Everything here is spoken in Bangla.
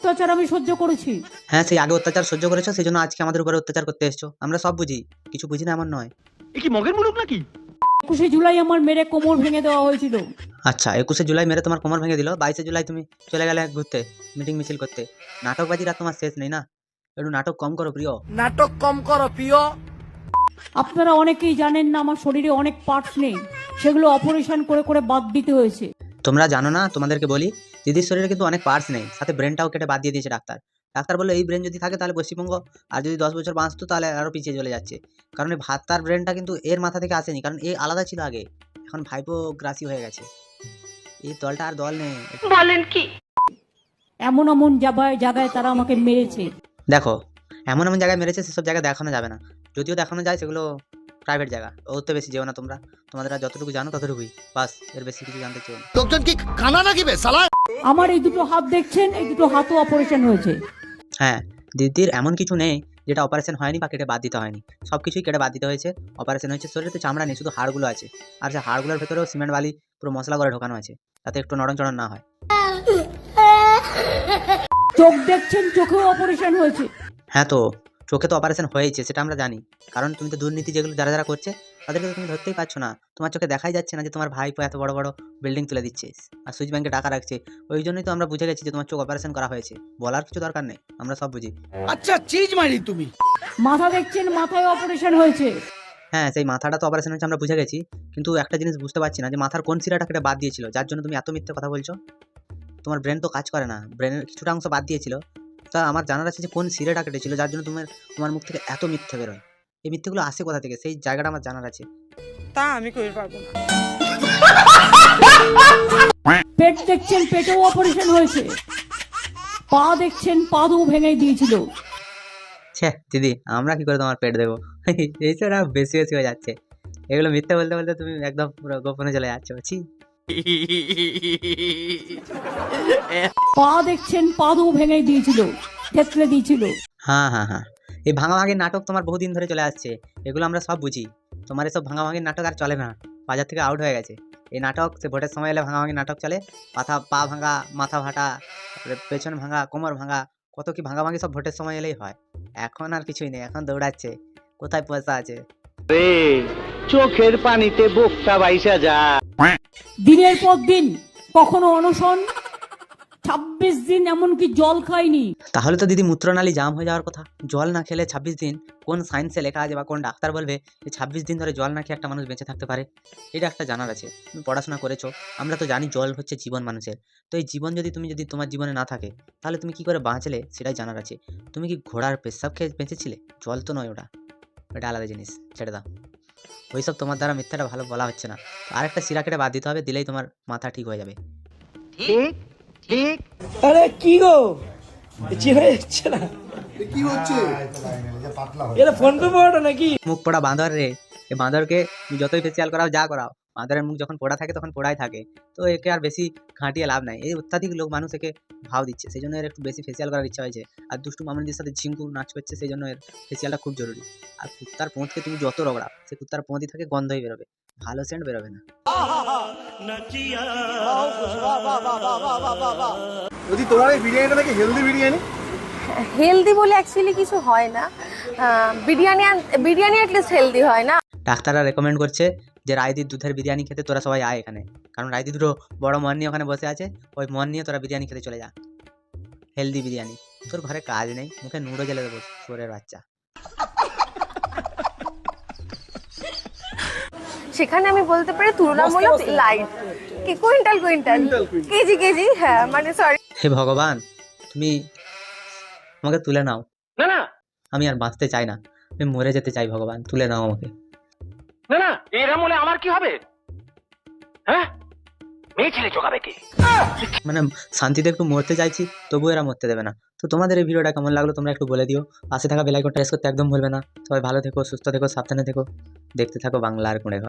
অত্যাচার আমি সহ্য করেছি। হ্যাঁ, সেই আগে অত্যাচার সহ্য করেছো, সেই জন্য আজকে আমাদের উপরে অত্যাচার করতে এসছো। আমরা সব বুঝি, কিছু বুঝি না এমন নয়। এ কি মগের মুলুক নাকি? 21শে জুলাই আমার মেরে কোমর ভেঙে দেওয়া হয়েছিল। আচ্ছা, 21শে জুলাই মেরে তোমার কোমর ভেঙে দিল, 22শে জুলাই তুমি চলে গেলে ঘুরতে, মিটিং মিছিল করতে। নাটকবাজির আর তোমার শেষ নেই না? একটু নাটক কম করো প্রিয়। নাটক কম করো প্রিয়। আপনারা অনেকেই জানেন না আমার শরীরে অনেক পার্টস নেই, সেগুলো অপারেশন করে করে বাদ দিতে হয়েছে। তোমরা জানো না, তোমাদেরকে বলি, দিদির শরীরে কিন্তু অনেক পার্টস নেই, সাথে ব্রেনটাও কেটে বাদ দিয়ে দিয়েছে ডাক্তার। ডাক্তার বললো এই ব্রেন যদি থাকে তাহলে পশ্চিমবঙ্গ আর যদি 10 বছর বাঁচতো তাহলে আরও পিছিয়ে চলে যাচ্ছে। কারণ এই ভাতার ব্রেনটা কিন্তু এর মাথা থেকে আসেনি, কারণ এ আলাদা ছিল আগে, এখন ভাইপোগ্রাসি হয়ে গেছে। এই দলটা আর দল নেই। বলেন কি? এমন এমন জায়গায় তারা আমাকে মেরেছে। দেখো, এমন এমন জায়গায় মেরেছে, সেসব জায়গায় দেখানো যাবে না। যদিও দেখানো যায়, সেগুলো প্রাইভেট জায়গা, ওর তো বেশি যেও না তোমরা। তোমাদের আর যতটুকু জানো ততটুকুই বাস, এর বেশি কিছু জানতে চাও না। লোকজন কি খানা নাকি বে শালা? আমার এই দুটো হাত দেখছেন, এই দুটো হাতও অপারেশন হয়েছে। হ্যাঁ, দিদির এমন কিছু নেই যেটা অপারেশন হয়নি বা কেটে বাদ দিতে হয়নি, সব কিছুই কেটে বাদ দিতে হয়েছে। অপারেশন হয়েছে, শরীরে তো চামড়া নেই, শুধু হাড়গুলো আছে। আর সেই হাড়গুলোর ভেতরেও সিমেন্ট বালি পুরো মশলা করে ঢোকানো আছে, যাতে একটু নরম চড়ন না হয়। চোখ দেখছেন, চোখেও অপারেশন হয়েছে। হ্যাঁ, তো চোখে তো অপারেশন হয়েছে, সেটা আমরা জানি। কারণ তুমি তো দুর্নীতি যেগুলো যারা যারা করছে তাদেরকে তো তুমি ধরতেই পারছো না। তোমার চোখে দেখাই যাচ্ছে না যে তোমার ভাইপো এত বড় বড় বিল্ডিং তুলে দিচ্ছে আর সুইচ ব্যাংকে টাকা রাখছে। ওই জন্যই তো আমরা বুঝে গেছি যে তোমার চোখ অপারেশন করা হয়েছে। বলার কিছু দরকার নেই, আমরা সব বুঝি। আচ্ছা চিজ মারি তুমি। মাথা দেখছেন, মাথায় অপারেশন হয়েছে। হ্যাঁ, সেই মাথাটা তো অপারেশন হয়েছে, আমরা বুঝে গেছি। কিন্তু একটা জিনিস বুঝতে পারছি না যে মাথার কোন শিরাটা কেটে বাদ দিয়েছিল, যার জন্য তুমি এত মিথ্যে কথা বলছো। তোমার ব্রেন তো কাজ করে না, ব্রেনের কিছুটা অংশ বাদ দিয়েছিল। তা আমার জানার আছে যে কোন শিরাটা কেটেছিল, যার জন্য তোমার মুখ থেকে এত মিথ্যে বেরোয়। এই মিথ্যেগুলো আসে কোথা থেকে, সেই জায়গাটা আমার জানার আছে। তা আমি কই পারবো না। পেট দেখছেন, পেটেও অপারেশন হয়েছে। পা দেখছেন, পাও ভেঙে দিয়েছিল। ছে দিদি, আমরা কি করে তোমার পেট দেবো? এইসব না বেশি বেশি হয়ে যাচ্ছে। এগুলো মিথ্যে বলতে বলতে তুমি একদম পুরো গোপনে চলে যাচ্ছ। ছি। পা দেখছেন, পাও ভেঙে দিয়েছিল, থেতলে দিয়েছিল। হ্যাঁ হ্যাঁ হ্যাঁ, এই ভাঙাভাঙির নাটক তোমার বহুদিন ধরে চলে আসছে, এগুলো আমরা সব বুঝি। তোমার এসব ভাঙাভাঙির নাটক আর চলে না, বাজার থেকে আউট হয়ে গেছে। এই নাটক সে ভোটের সময় এলে ভাঙাভাঙির নাটক চলে। পা ভাঙা, মাথা ফাটা, তারপরে পেছন ভাঙা, কোমর ভাঙা, কত কি ভাঙাভাঙি সব ভোটের সময় এলেই হয়। এখন আর কিছুই নেই, এখন দৌড়াচ্ছে কোথায় পয়সা আছে। চোখের পানিতে বোকটা বাইসা যা। দিনের পর দিন, কখনো অনশন, 26 দিন এমনকি জল খাইনি। তাহলে তো দিদি মূত্রনালী জাম হয়ে যাওয়ার কথা। জল না খেলে 26 দিন কোন সায়েন্সে লেখা আছে বা কোন ডাক্তার বলবে যে 26 দিন ধরে জল না খেয়ে একটা মানুষ বেঁচে থাকতে পারে? এটা একটা জানার আছে। তুমি পড়াশোনা করেছো, আমরা তো জানি জল হচ্ছে জীবন মানুষের। তো এই জীবন যদি তোমার জীবনে না থাকে, তাহলে তুমি কি করে বাঁচলে সেটাই জানার আছে। তুমি কি ঘোড়ার পেশাব খেয়ে বেঁচেছিলে? জল তো নয় ওটা, ওটা আলাদা জিনিস, ছেড়ে দাও। ওইসব তোমার দ্বারা মিথ্যাটা ভালো বলা হচ্ছে না। আর একটা শিরা কেটে বাদ দিতে হবে, দিলেই তোমার মাথা ঠিক হয়ে যাবে। ঠিক ঠিক। আরে কি গো, চিনে যাচ্ছে না কি হচ্ছে? এটা ফোন পে পাওয়াটা নাকি? মুখ পোড়া বাঁদর রে, এই বাঁদরকে তুমি যতই ফেসিয়াল করাও যা করাও, বাঁদরের মুখ যখন পোড়া থাকে তখন পোড়াই থাকে। তো একে আর বেশি ঘাঁটিয়ে লাভ নাই। এই অত্যাধিক লোক মানুষ একে ভাও দিচ্ছে, সেই জন্য এর একটু বেশি ফেসিয়াল করার ইচ্ছা হয়েছে। আর দুষ্টু মামনিদের সাথে ঝিঙ্কু নাচ করছে, সেই জন্য এর ফেসিয়ালটা খুব জরুরি। আর কুত্তার পোঁতকে তুমি যত রগড়াও, সে কুত্তার পোঁতই থাকে, গন্ধই বেরোবে, ভালো সেন্ট বেরোবে না। যদি তোমার এই বিরিয়ানিটা নাকি হেলদি বিরিয়ানি। হেলদি বলে অ্যাকচুয়ালি কিছু হয় না। বিরিয়ানি অ্যাটলিস্ট হেলদি হয় না। ডাক্তাররা রেকমেন্ড করছে যে রায়দির দুধের বিরিয়ানি খেতে তোরা সবাই আয় এখানে, কারণ রায়দি দুটো বড় মন নিয়ে ওখানে বসে আছে, ওই মন নিয়ে তোরা বিরিয়ানি খেতে চলে যা, হেলদি বিরিয়ানি। তোর ঘরে কাজ নেই, মুখে নুড়ো জেলে দেবো চোরের বাচ্চা। সেখানে আমি বলতে পারি তুলনামূলক লাইট। কি কুইন্টাল কেজি হ্যাঁ, মানে সরি। হে ভগবান, তুমি আমাকে তুলে নাও। না না আমি আর বাঁচতে চাই না, আমি মরে যেতে চাই। ভগবান তুলে নাও আমাকে। না না, এরম হলে আমার কি হবে? হ্যাঁ, মেয়ে ছেলে চোখাবে কে? মানে শান্তিতে একটু মরতে চাইছি, তবু এরা মরতে দেবে না। তো তোমাদের এই ভিডিওটা কেমন লাগলো তোমরা একটু বলে দিও। পাশে থাকা বেল আইকনটা প্রেস করতে একদম ভুলবে না। সবাই ভালো থেকো, সুস্থ থেকো, সাবধানে থেকো। দেখতে থাকো বাংলার কোণে ঘর।